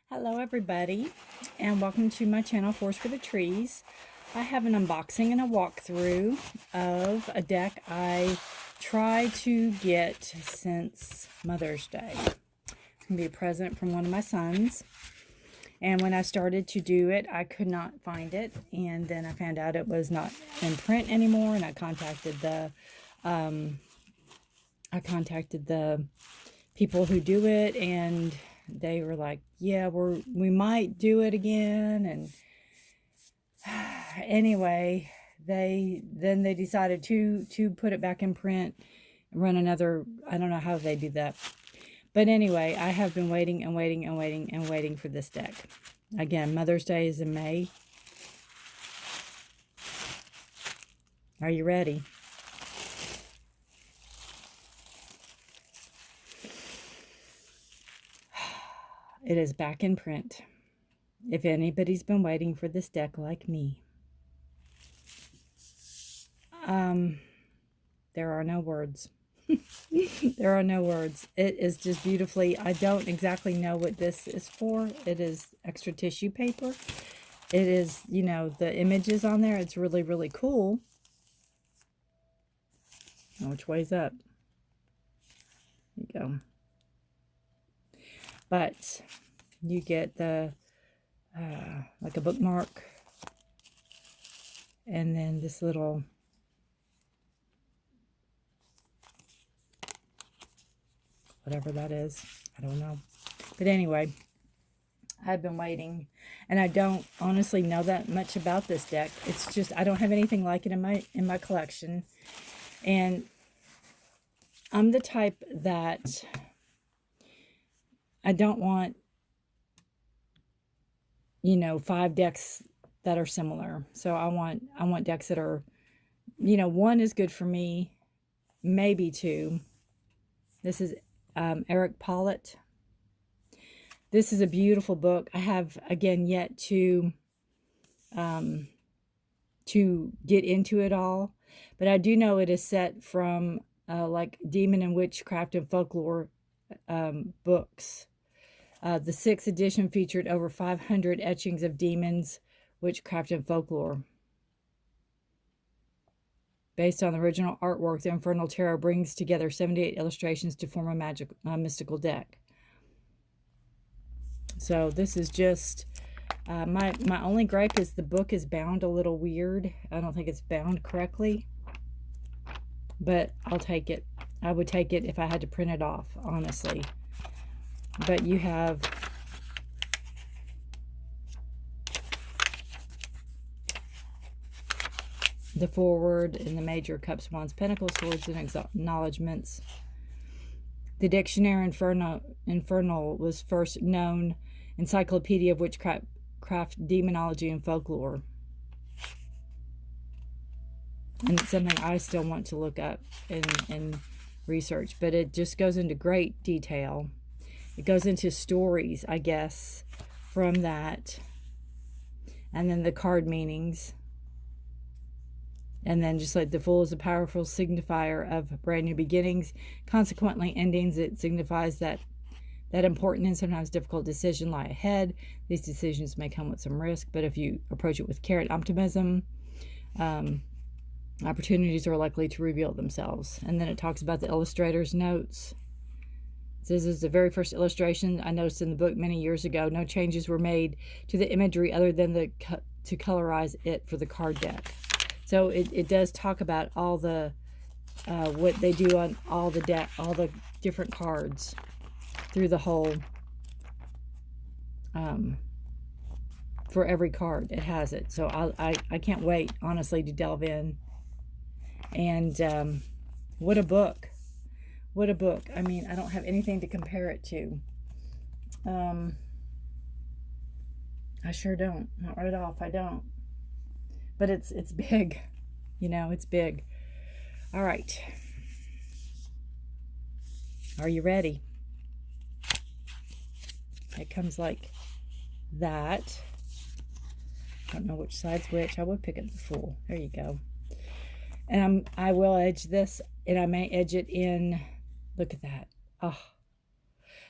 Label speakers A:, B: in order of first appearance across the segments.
A: Hello everybody, and welcome to my channel, Forest for the Trees. I have an unboxing and a walkthrough of a deck I tried to get since Mother's Day. It's going to be a present from one of my sons. And when I started to do it, I could not find it. And then I found out it was not in print anymore, and I contacted the people who do it, and they were like, yeah, we might do it again. And anyway, they decided to put it back in print and run another, I don't know how they do that. But anyway, I have been waiting and waiting and waiting and waiting for this deck. Again, Mother's Day is in May. Are you ready? It is back in print. If anybody's been waiting for this deck like me, there are no words. There are no words. It is just beautifully. I don't exactly know what this is for. It is extra tissue paper. It is, you know, the images on there. It's really, really cool. Now, which way's up? There you go. But you get the like a bookmark, and then this little whatever that is, I don't know. But anyway, I've been waiting, and I don't honestly know that much about this deck. It's just I don't have anything like it in my collection, and I'm the type that I don't want, you know, 5 decks that are similar. So I want decks that are, you know, 1 is good for me, maybe 2. This is Erik Pollitt. This is a beautiful book. I have, again, yet to get into it all, but I do know it is set from like demon and witchcraft and folklore books. The 6th edition featured over 500 etchings of demons, witchcraft, and folklore. Based on the original artwork, the Infernal Tarot brings together 78 illustrations to form a mystical deck. So this is just, my only gripe is the book is bound a little weird. I don't think it's bound correctly, but I'll take it. I would take it if I had to print it off, honestly. But you have the forward and the major cups, wands, pentacles, swords, and acknowledgments. The Dictionary Infernal was first known encyclopedia of witchcraft, demonology, and folklore. And it's something I still want to look up and research, but it just goes into great detail. It goes into stories, I guess, from that. And then the card meanings. And then just like the Fool is a powerful signifier of brand new beginnings. Consequently, endings, it signifies that important and sometimes difficult decision lie ahead. These decisions may come with some risk, but if you approach it with care and optimism, opportunities are likely to reveal themselves. And then it talks about the illustrator's notes. This is the very first illustration I noticed in the book many years ago. No changes were made to the imagery other than to colorize it for the card deck. So it does talk about all the what they do on all the different cards through the whole for every card. It has it. So I can't wait, honestly, to delve in. And what a book. What a book. I mean, I don't have anything to compare it to. I sure don't. Not right off, I don't. But it's big. You know, it's big. All right. Are you ready? It comes like that. I don't know which side's which. I would pick up the Fool. There you go. And I will edge this, and I may edge it in. Look at that. Oh,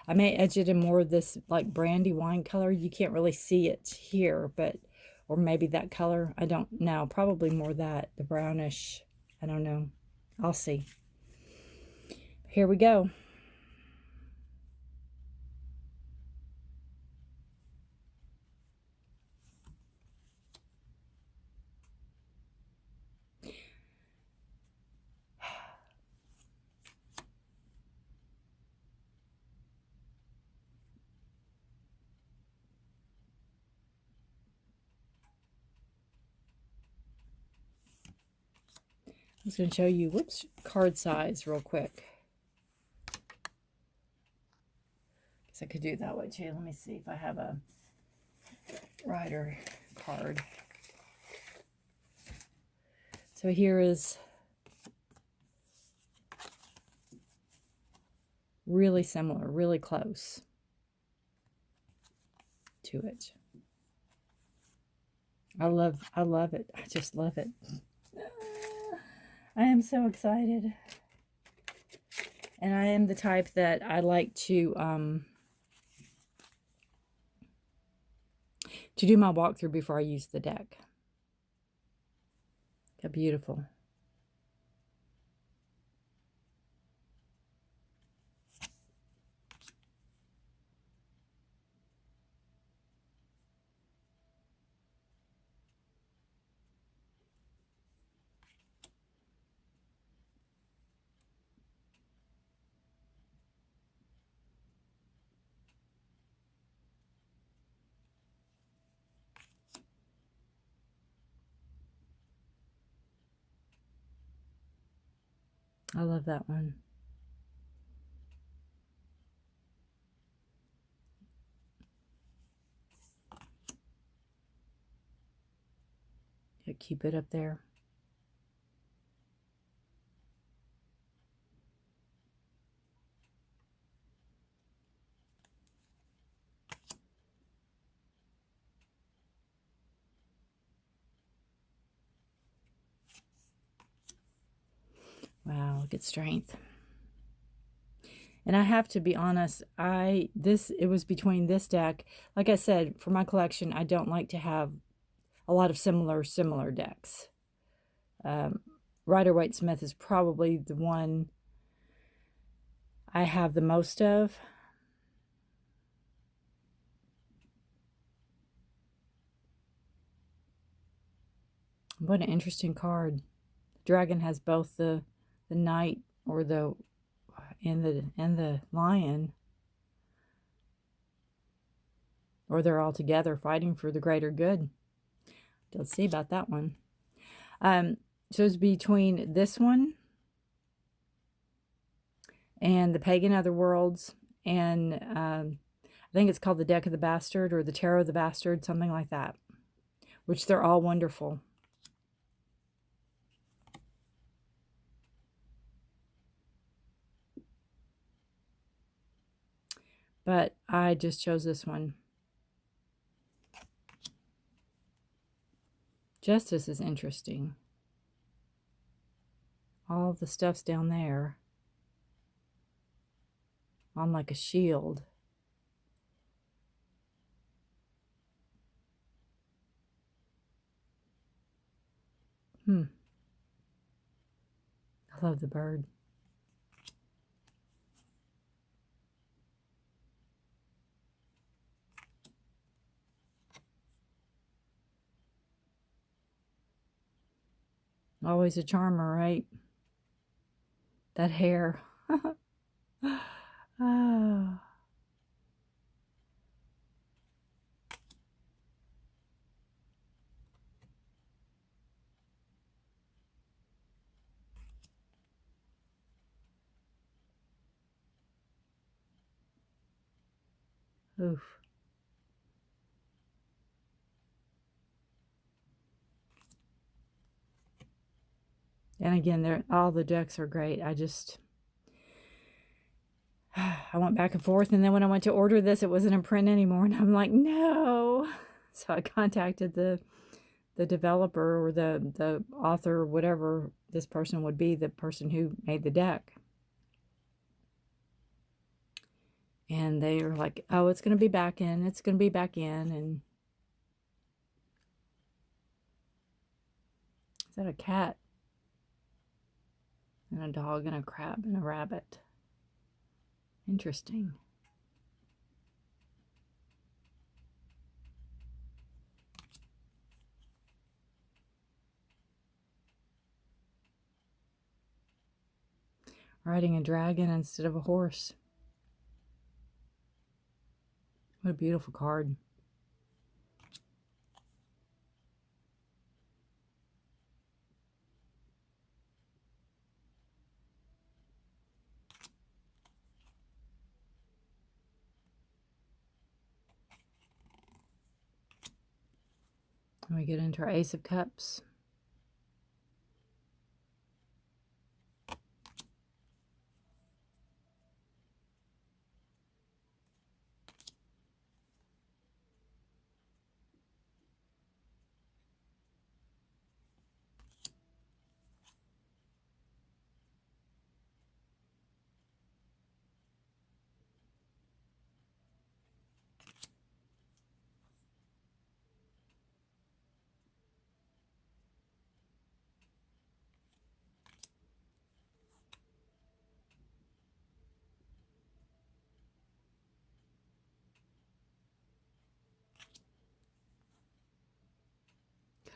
A: I may edge it in more of this like brandy wine color. You can't really see it here, but, or maybe that color. I don't know. Probably more that, the brownish. I don't know. I'll see. Here we go. I'm just going to show you, whoops, card size real quick. Guess I could do it that way too. Let me see if I have a rider card. So here is really similar, really close to it. I love it. I just love it. I am so excited. And I am the type that I like to do my walkthrough before I use the deck. How beautiful. I love that one. Keep it up there. Wow, look at strength. And I have to be honest, it was between this deck. Like I said, for my collection, I don't like to have a lot of similar decks. Rider-Waite-Smith is probably the one I have the most of. What an interesting card. Dragon has both the knight or the and the lion, or they're all together fighting for the greater good. Let's see about that one. So it's between this one and the Pagan Otherworlds, and I think it's called the Deck of the Bastard or the Tarot of the Bastard, something like that, which they're all wonderful. But I just chose this one. Justice is interesting. All the stuff's down there on like a shield. I love the bird. Always a charmer, right? That hair. Oh. Oof. And again, all the decks are great. I went back and forth, and then when I went to order this, it wasn't in print anymore, and I'm like, no. So I contacted the developer or the author, or whatever this person would be, the person who made the deck. And they are like, oh, it's going to be back in. It's going to be back in. And is that a cat? And a dog and a crab and a rabbit. Interesting. Riding a dragon instead of a horse. What a beautiful card. And we get into our Ace of Cups.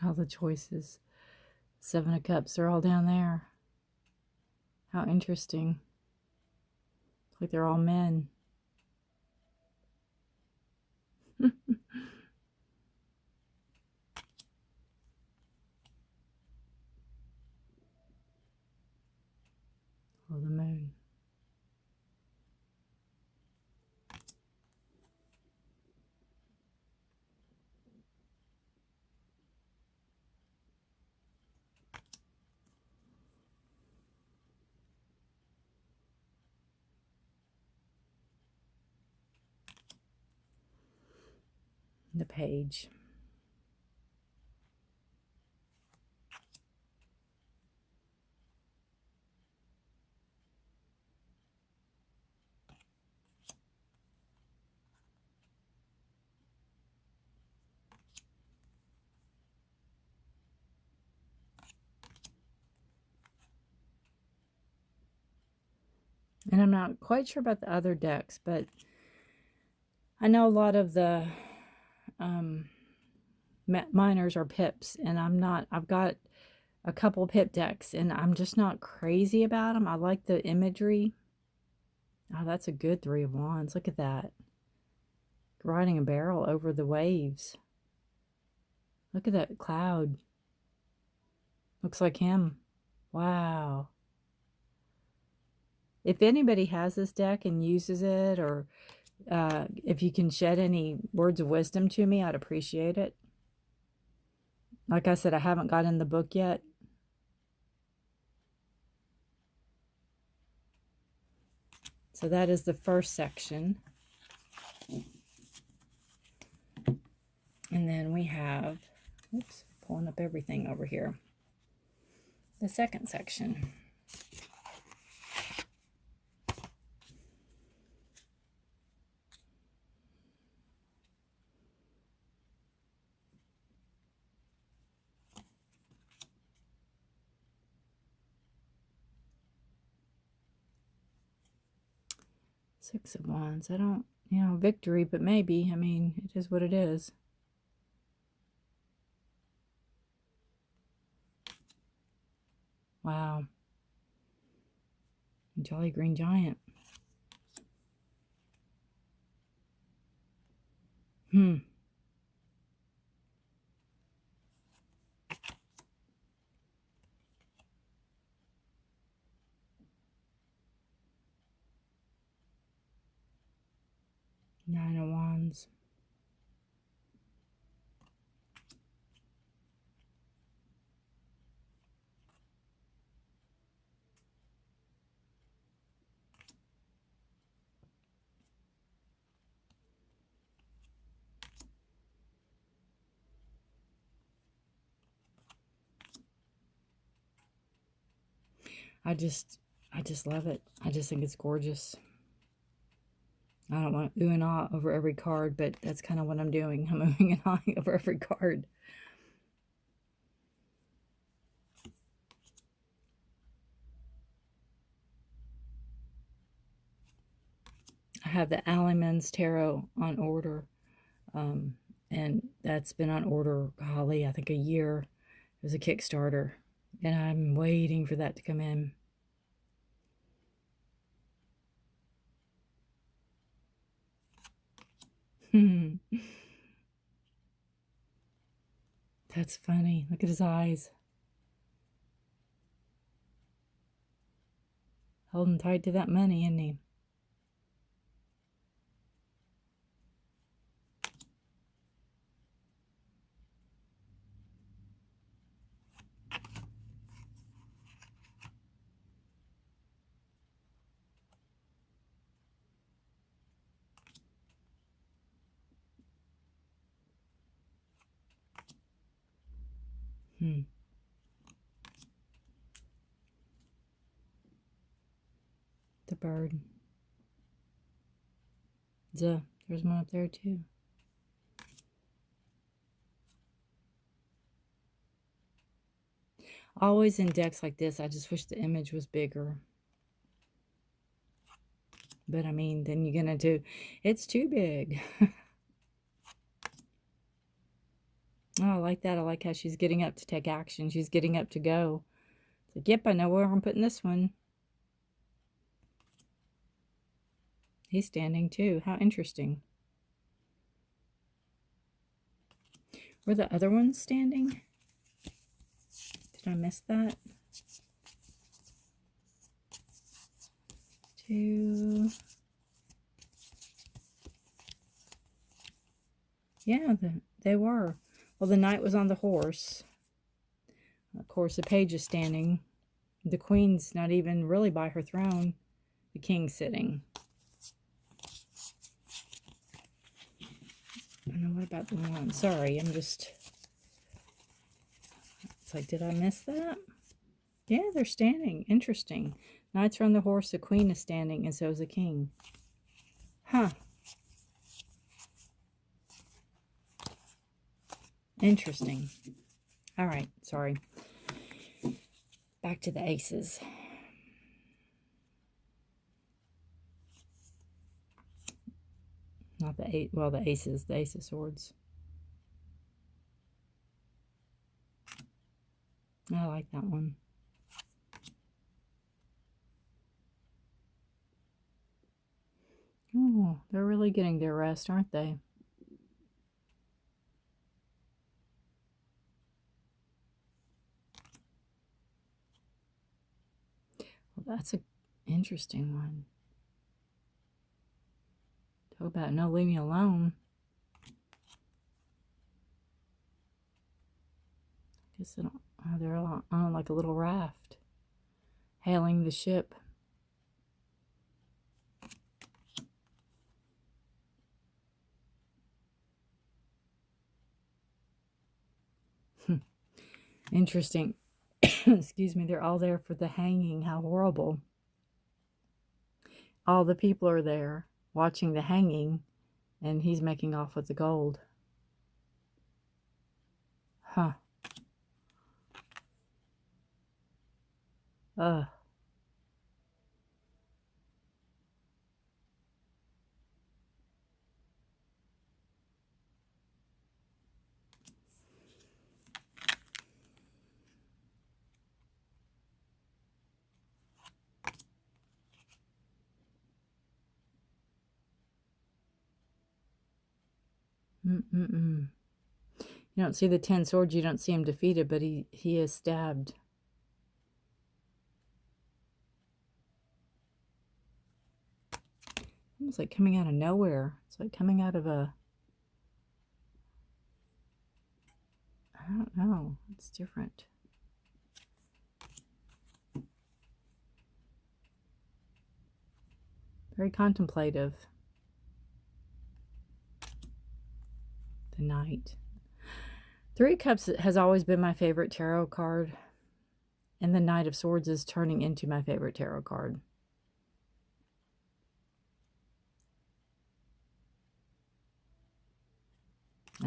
A: All the choices. Seven of Cups, they're all down there. How interesting. It's like they're all men. Or the moon. The Page. And I'm not quite sure about the other decks, but I know a lot of the minors are pips, and I've got a couple pip decks, and I'm just not crazy about them. I like the imagery. Oh, that's a good Three of Wands. Look at that. Riding a barrel over the waves. Look at that cloud. Looks like him. Wow. If anybody has this deck and uses it, or if you can shed any words of wisdom to me, I'd appreciate it. Like I said, I haven't got in the book yet. So that is the first section. And then we have, oops, pulling up everything over here. The second section. Six of Wands. I don't, victory, but maybe. I mean, it is what it is. Wow. Jolly Green Giant. Nine of Wands. I just love it. I just think it's gorgeous. I don't want to ooh and ah over every card, but that's kind of what I'm doing. I'm oohing and ahhing over every card. I have the Allemans Tarot on order, and that's been on order, golly, I think a year. It was a Kickstarter, and I'm waiting for that to come in. That's funny. Look at his eyes. Holding tight to that money, isn't he? The bird. There's one up there too. Always in decks like this, I just wish the image was bigger. But I mean, then you're gonna do, it's too big. Oh, I like that. I like how she's getting up to take action. She's getting up to go. It's like, yep, I know where I'm putting this one. He's standing too. How interesting. Were the other ones standing? Did I miss that? Two. Yeah, they were. Well, the knight was on the horse. Of course, the page is standing. The queen's not even really by her throne. The king's sitting. I don't know, what about the one? Sorry, I'm just... It's like, did I miss that? Yeah, they're standing. Interesting. Knights are on the horse, the queen is standing, and so is the king. Huh. Interesting. All right, sorry. Back to the aces. Not the eight, well, the aces, the ace of swords. I like that one. Oh, they're really getting their rest, aren't they? Well, that's an interesting one. Talk about no, leave me alone. I guess they're all on like a little raft, hailing the ship. Interesting. Excuse me, they're all there for the hanging. How horrible. All the people are there watching the hanging, and he's making off with the gold. Huh. Ugh. You don't see the 10 swords, you don't see him defeated, but he is stabbed. Almost like coming out of nowhere. It's like coming out of a... I don't know. It's different. Very contemplative. The Knight. Three of Cups has always been my favorite tarot card. And the Knight of Swords is turning into my favorite tarot card.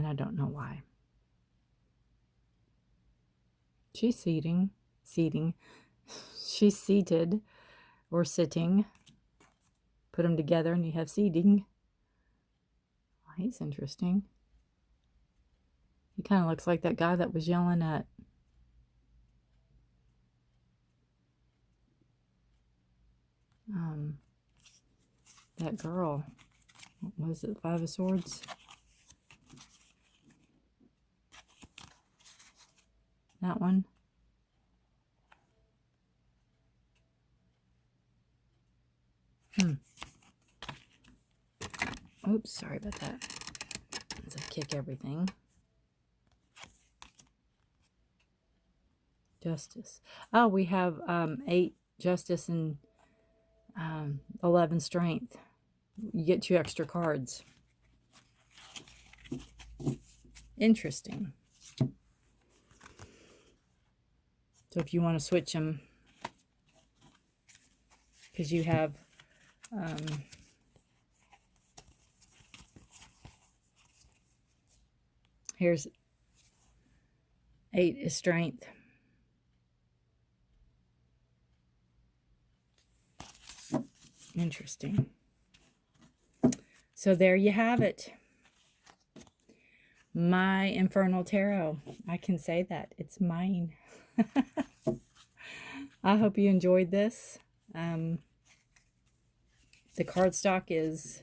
A: and I don't know why. She's seating. She's seated or sitting. Put them together and you have seating. Oh, he's interesting. He kind of looks like that guy that was yelling at that girl. What was it? Five of Swords? That one? Oops, sorry about that. As I kick everything. Justice. Oh, we have 8 Justice and 11 Strength. You get 2 extra cards. Interesting. So if you want to switch them, because you have here's 8 is Strength. Interesting. So there you have it. My Infernal Tarot. I can say that. It's mine. I hope you enjoyed this. The cardstock is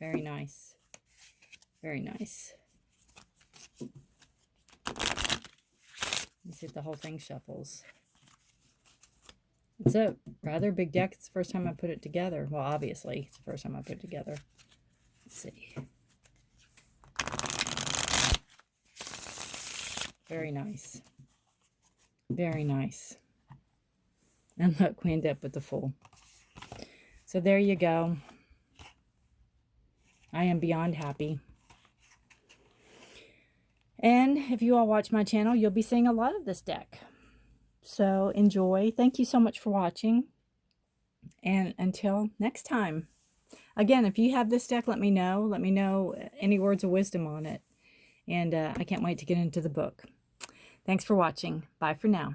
A: very nice. Very nice. Let's see if the whole thing shuffles. It's a rather big deck. It's the first time I put it together. Well, obviously, it's the first time I put it together. Let's see. Very nice. Very nice. And look, we end up with the Fool. So there you go. I am beyond happy. And if you all watch my channel, you'll be seeing a lot of this deck. So enjoy. Thank you so much for watching. And until next time. Again, if you have this deck, let me know. Let me know any words of wisdom on it. And I can't wait to get into the book. Thanks for watching. Bye for now.